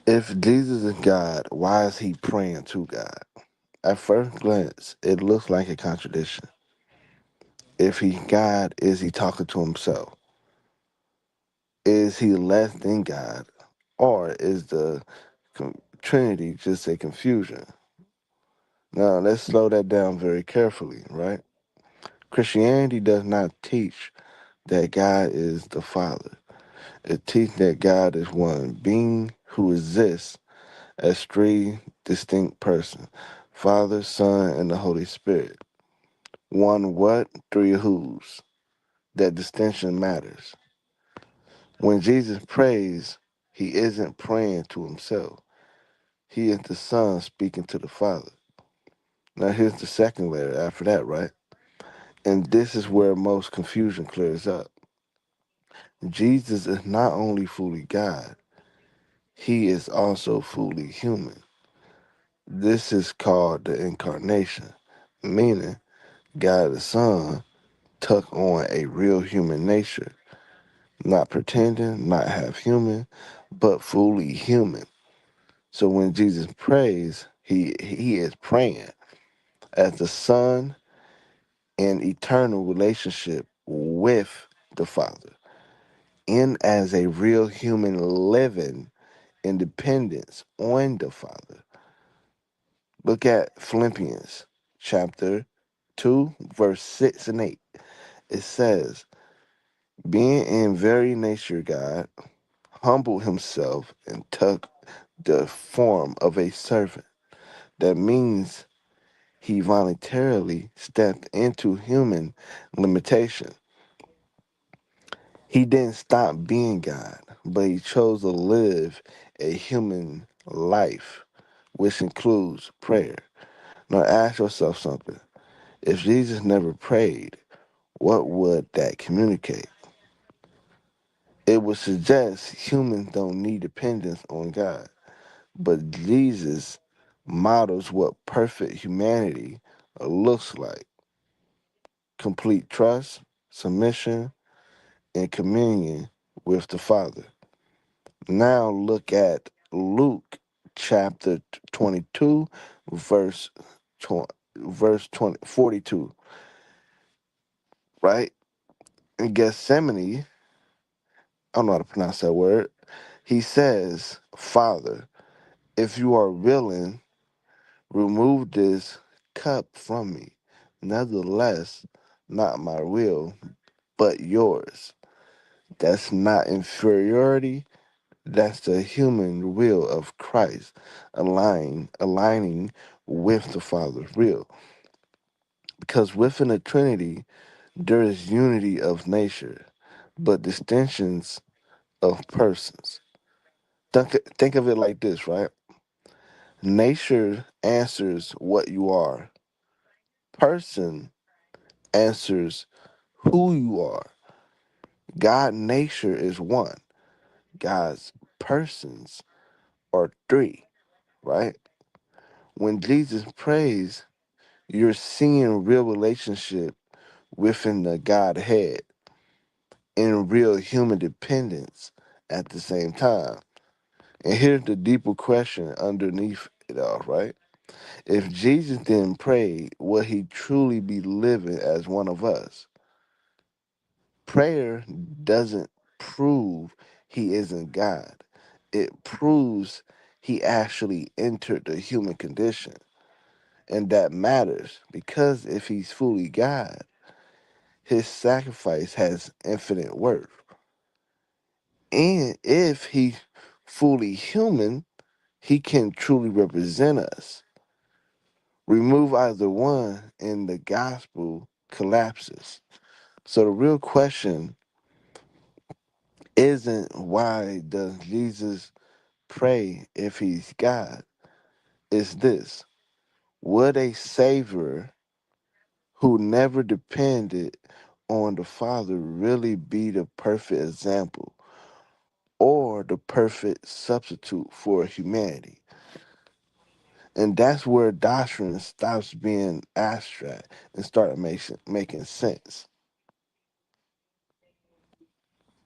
If Jesus is God, why is he praying to God? At first glance, it looks like a contradiction. If he's God, is he talking to himself? Is he less than God? Or is the Trinity just a confusion? Now, let's slow that down very carefully, right? Christianity does not teach that God is the Father. It teaches that God is one being who exists as three distinct persons: Father, Son, and the Holy Spirit. One what? Three who's. That distinction matters. When Jesus prays, he isn't praying to himself. He is the Son speaking to the Father. Now, here's the second layer after that, right? And this is where most confusion clears up. Jesus is not only fully God, he is also fully human. This is called the Incarnation, meaning God the Son took on a real human nature, not pretending, not half human, but fully human. So when Jesus prays, he is praying as the Son in eternal relationship with the Father, and as a real human living independence on the Father. Look at Philippians chapter 2, verse 6 and 8. It says, being in very nature God, humbled himself and took the form of a servant. That means he voluntarily stepped into human limitation. He didn't stop being God, but he chose to live a human life, which includes prayer. Now ask yourself something. If Jesus never prayed, what would that communicate? It would suggest humans don't need dependence on God, but Jesus models what perfect humanity looks like: complete trust, submission, and communion with the Father. Now look at Luke chapter 22, verse 20, verse 20 42. Right? In Gethsemane, I don't know how to pronounce that word. He says, Father, if you are willing, remove this cup from me. Nevertheless, not my will, but yours. That's not inferiority. That's the human will of Christ aligning with the Father's will. Because within the Trinity, there is unity of nature, but distinctions of persons. Think of it like this, right? Nature answers what you are. Person answers who you are. God nature is one. God's persons are three, right? When Jesus prays, you're seeing real relationship within the Godhead and real human dependence at the same time. And here's the deeper question underneath it all, right? If Jesus didn't pray, would he truly be living as one of us? Prayer doesn't prove he isn't God. It proves he actually entered the human condition. And that matters because if he's fully God, his sacrifice has infinite worth. And if he's fully human, he can truly represent us. Remove either one, and the gospel collapses. So the real question isn't why does Jesus pray if he's God? It's this: would a savior who never depended on the Father really be the perfect example or the perfect substitute for humanity? And that's where doctrine stops being abstract and start making sense.